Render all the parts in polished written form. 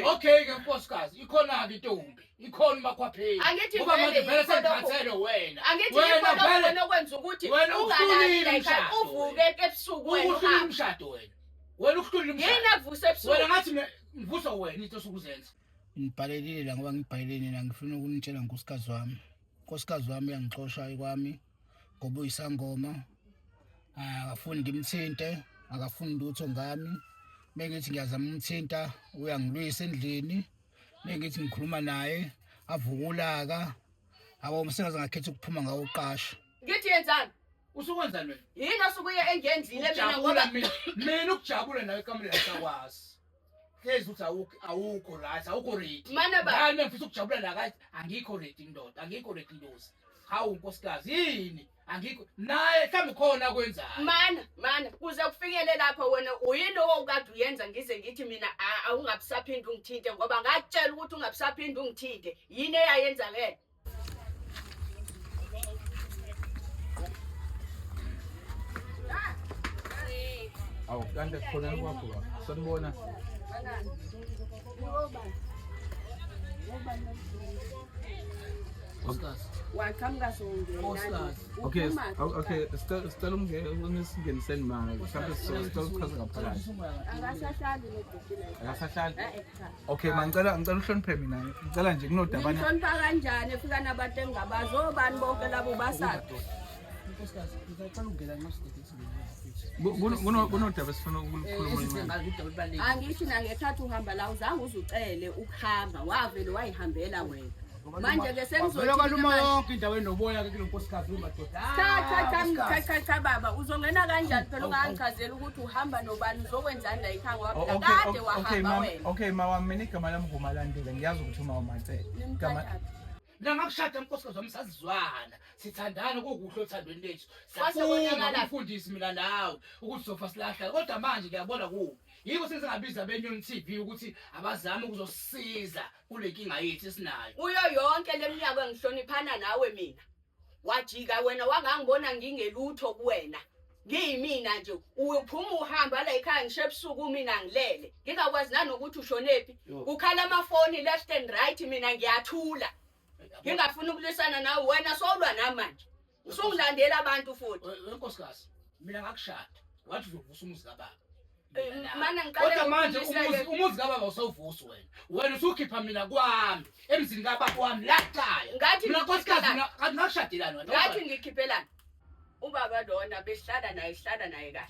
Okay ke nkosikazi ikhona ke intombi ikhona makhwapheni ngoba manje vele sengikhathele wena wena okwenza ukuthi ungalali la uvuke ebusuku wena uhlulile umshado wena uhlulile umshado yena avuse ebusuku wena ngathi ngivusa wena into sokuzenza ngibhalelile la ngoba ngibhalelile mina ngifuna ukunitshela nkosikazi wami uyangixosha kwami ngoba uyisangoma akafuni ngimthinte akafuni lutho ngami mengithi ngiyazama umthinta uyangilwisa endlini mengithi ngikhuluma naye avukulaga abo msengaze ngakhetha ukuphuma ngawo uqasha ngithi yenzani usukwenza wena yini osukuye engenzile mina ngoba mina ukujabula nawe ekamela lakwazi hlezi uthi awukho right awukho ready mana ba ngani mfisa ukujabula la kathi angikho ready indoda angikho ready ndosi hawu nkosikazi yini angikho naye mhlawumbe khona kwenzayo mana kuze kufikele lapha wena uyini okade uyenza ngize ngithi mina awungabisaphindi ungithinte ngoba ngakutshela ukuthi ungabisaphindi ungithinte yini eyayenza ke awu kanti khona kwakho sanibona waqhamuka songena okay sicela ungeniseni manje mhlawumbe sicela ukuchaza ngaphakathi akasahlali okay ngicela uhloniphe mina ngicela nje kunodabana ngihlonipha kanjani efika nabantu engabazi obani bonke labo basado nkosikazi ngicela ungena ngasidekisi kunodaba esifuna ukukhuluma angithi nangekhathi uhamba la uzange uzucele ukuhamba wavele wayihambela wena manje ke vele kaluma yonke indawo enoboya ke kulonkosikazi wemadoda cha baba uzongena kanjani phela ungangichazela ukuthi uhamba nobani uzokwenzani la ekhaya ngoba kade wahamba wena okay mama mina igama lami nguMalandela ngiyazi ukuthi uma uMatsele mina ngakushada nkosikazi wami sazizwana sithandana kokuhle othandweni lethu ngafundisa mina nawe ukuthi sofa silahla kodwa manje ngiyabona kuwe yiko sesingabiza beNyoni TV ukuthi abazame ukuzosisiza kule nkinga yethu esinayo uyo yonke leminyaka engihloniphana nawe mina wajika wena wangangibona ngingelutho kuwena ngiyimina nje uphuma uhamba la ekhaya ngishebusuku mina ngilele ngingakwazi nanokuthi ushonephi ukhala amafoni left and right mina ngiyathula ngingafuna ukulwisana nawe wena sowulwa namanje usungilandela abantu futhi nkosikazi mina ngakushada wathi uzovusa umuzi kababa mana ngiqale kodwa manje umuzi kababa usawuvusa wena usukhipha mina kwami emzini kababa wami laqaya ngathi mina nkosikazi ngathi ngakushadelana wena ngathi ngikhiphelana ubaba lona behlala naye kahle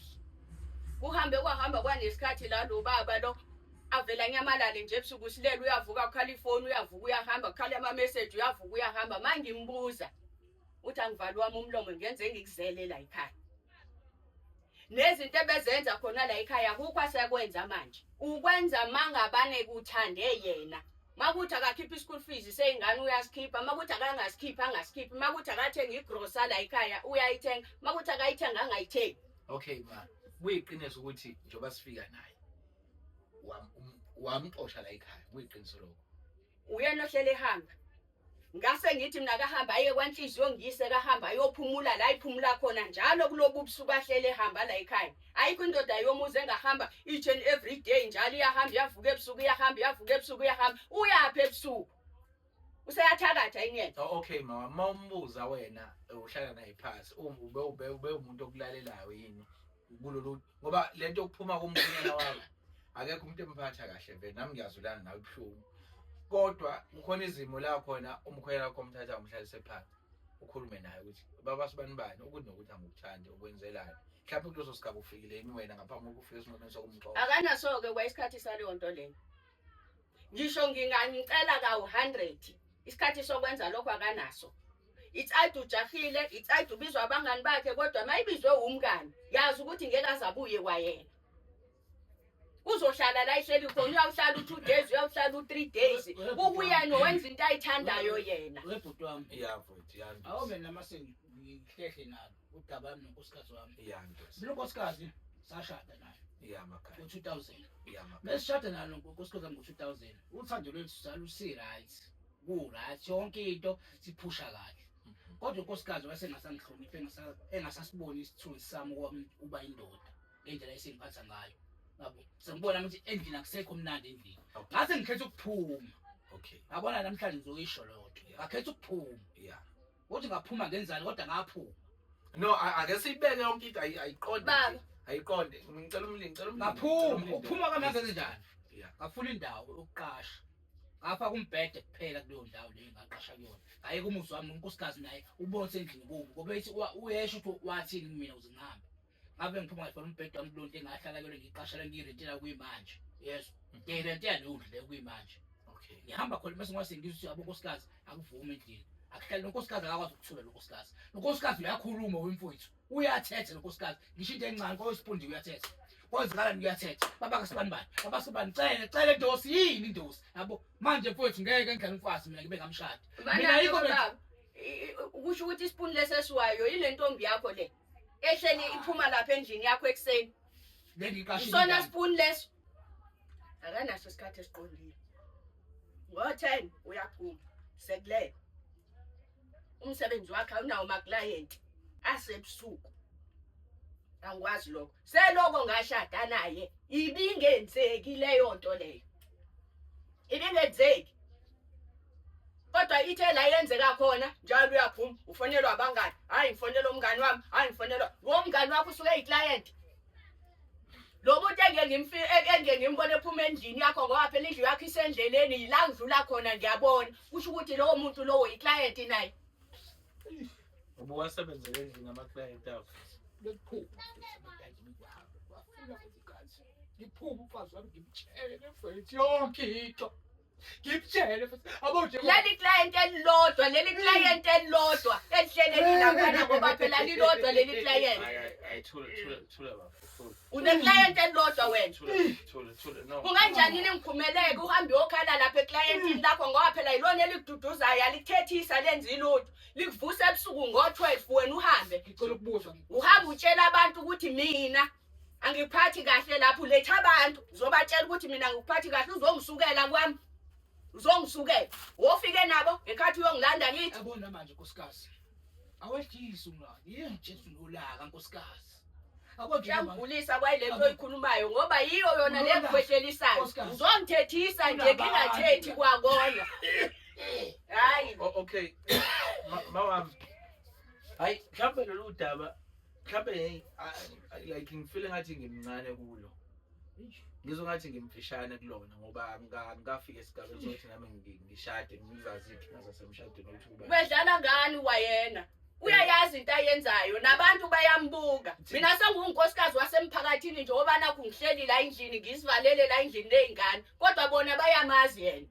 kuhambe kwahamba kwanesikhathi la lo baba lo avela nyamalale nje ebusuku silele uyavuka ukhala ifoni uyavuka uyahamba ukhala ama message uyavuka uyahamba manje ngimbuza uthi angivali wami umlomo ngenze ngikuzele la ekhaya nezinto ebezenza khona la ekhaya akukho asekwenza manje ukwenza mangabane kuthande yena makuthi akakhipha ischool fees seyingane uyasikhipha makuthi akangasikipha angasikhiphi makuthi akathenga igrocery la ekhaya uyayithenga makuthi akayithenga angayithengi okay ma kuyiqiniso ukuthi njoba sifika naye wamxosha la ekhaya kuyiqiniso lokho uyena ohlele ehamba ngase ngithi mina kahamba aye kwanhliziyo ngiyise kahamba ayophumula la iphumula khona njalo kulobu busuku ahlele ehamba la ekhaya ayikho indoda yomuze engahamba each and every day njalo iyahamba yavuka ebusuku iyahamba yavuka ebusuku iyahamba uyapha ebusuku useyathakatha ingeke okay mama umbuza wena uhlala naye phansi ube umuntu okulalelayo yini kulolu ngoba lento okuphuma kumkhonyana wakho akekho umuntu emphatha kahle vele nami ngiyazulana nawe ebuhlungu kodwa ukhona izimo la khona umkhwela wakho umthatha umhlalise phansi ukhulume naye ukuthi baba sibani bani ukuthi nokuthi angikuthande ukwenzelana mhlawumbe kuleso sigaba ufikileni wena ngaphambi kokufika esinqonweni sokumxoxa akanaso ke kwayisikhathi saleyo nto lena ngisho nginganicela ka100 isikhathi sokwenza lokho akanaso it's either ujahile it's either ubizwa abangani bakhe kodwa mayibizwe umngani yazi ukuthi ngeke azabuye kwayena uzohlala la ihleli khona uyawuhlala u2 days uyawuhlala u3 days ubuya nowenza into ayithandayo yena webhuti wami iyavoti yami awu mina namasengi ngihlehle nalo udabami nonkosikazi wami iyanto lo nkosikazi sashada naye iyamakhaya ngo2000 iyamakhaya mesishada nalo nkosikazi ngo2000 uthando lwethu salusi right ku right yonke into siphusha kahle kodwa unkosikazi wayengasangihloniphe engasasiboni isithunzi sami uba indoda ngendlela esengiphatha ngayo Yabo. Sengibona ukuthi endlini akusekho mnandi endlini. Okay. Ngase ngikhethe ukuphuma. Okay. Ngabona namhlanje ngizokuyisho lodwa. Ngakhetha ukuphuma. Yeah. Uthi ngaphuma ngenzani kodwa ngaphuma. No, ake siyibeke yonke into ayiqonde Baba. nje. Ayiqonde. Ngicela umlindi. Ngaphuma. Ukuphuma kwami ngenze njani? Yeah. Ngafuna indawo yokuqasha. Ngafaka umbhede kuphela kuleyo ndawo leyo ngaqasha kuyona. Ayike umuzi wami unkosikazi naye ubonse endlini kubo. Ngoba ethi uyesho ukuthi wathini kumina ukuze ngihambe. Ngabe ngiphuma ngifuna umbhede wami kulonto engahlala kuyona ngiqashela ngirentela kuyimanje. Yes. Ngirentela lendlu le kuyimanje. Okay. Ngihamba khona bese ngwase ngithi yabo nkosikazi akuvumi endlini. Akuhlali nonkosikazi akakwazi ukuthula lonkosikazi. Nonkosikazi uyakhuluma wemfowethu. Uyathetha lonkosikazi. Ngisho into encane koyisipondi uyathetha. Kwazikala ngiyathetha. Baba kasibani bani? Baba sibani cele indosi yini indosi? Yabo manje mfowethu ngeke ngidlala umfazi mina ngibe ngamshada. Mina yikho baba kusho ukuthi isipuni lesesiwayo ile ntombi yakho le ehleli iphuma lapha endlini yakho ekseni lengiqashile. isona sipuni leso akanaso isikhathi esiqondile ngo-10 uyaphuma sekulele umsebenzi wakhe awunawo ma-client asebusuku angikwazi lokho seloko ngashada naye ibingenzeki leyo nto leyo ibingenzeki kodwa ithe la yenzeka khona njalo uyaphuma ufonelwa abangani hayi ngifonelwa umngani wami hayi ngifonelwa ngomngani wakho usuke yi-client lo muntu engeke ngimbone ephuma endlini yakho ngoba phela indlu yakho isendleleni yila ngidlula khona ngiyabona kusho ukuthi lowo muntu lowo yi-client naye Ubuwasebenzele endlini ama-client akho. Ngiphuma umfazi wami ngimtshele mfethu yonke into. Ngimtshele futhi abo nje leli client elilodwa elihlelekile laphana ngoba phela lilodwa leli client Thula baba. une-client elilodwa wena Thula. No. kunganjani ningikhumeleke uhambe uyokhala lapha eclientini lakho ngoba phela yilona elikududuzayo alikuthethisa lenza ilutho likuvusa ebusuku ngo-12 wena uhambe ngicela ukubuza. uhambe utshela abantu ukuthi mina angiphathi kahle lapho uletha abantu uzobatshela ukuthi mina ngikuphathi kahle uzongisukela kwami uzongisukela wofike nabo ekhathi uyongilanda ngithi Yabona manje nkosikazi. Awehlisi umlando. Yini Jesu nolaka nkosikazi. Abo nje yangigulisa kwayilento oyikhulumayo ngoba yiyo yona le ngikwehlelisayo uzongithethisa nje ngingathethi kwakona hayi Okay. Mawami. Hayi, mhlawumbe lolu daba mhlawumbe like ngifile ngathi ngimncane kulo. Ngizongathi ngimfishane kulona ngoba ngafika esigabeni sokuthi nami ngishade ngizaziphi ngazasemshadweni ukuthi kuba. bedlala ngani wayena uyayazi into ayenzayo nabantu bayambuka mina sengunkosikazi wasemphakathini nje ngoba nakho ngihleli la endlini ngisivalele la endlini ley'ngane kodwa bona bayamazi yena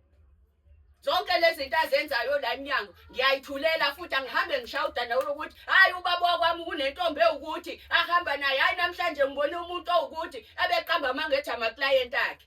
zonke lezi zinto azenzayo la emnyango ngiyayithulela futhi angihambe ngishawuda nawe ukuthi hayi ubaba wakwami kunentombi ewukuthi ahamba naye hayi namhlanje ngibone umuntu owukuthi ebeqamba mangethe ama-client akhe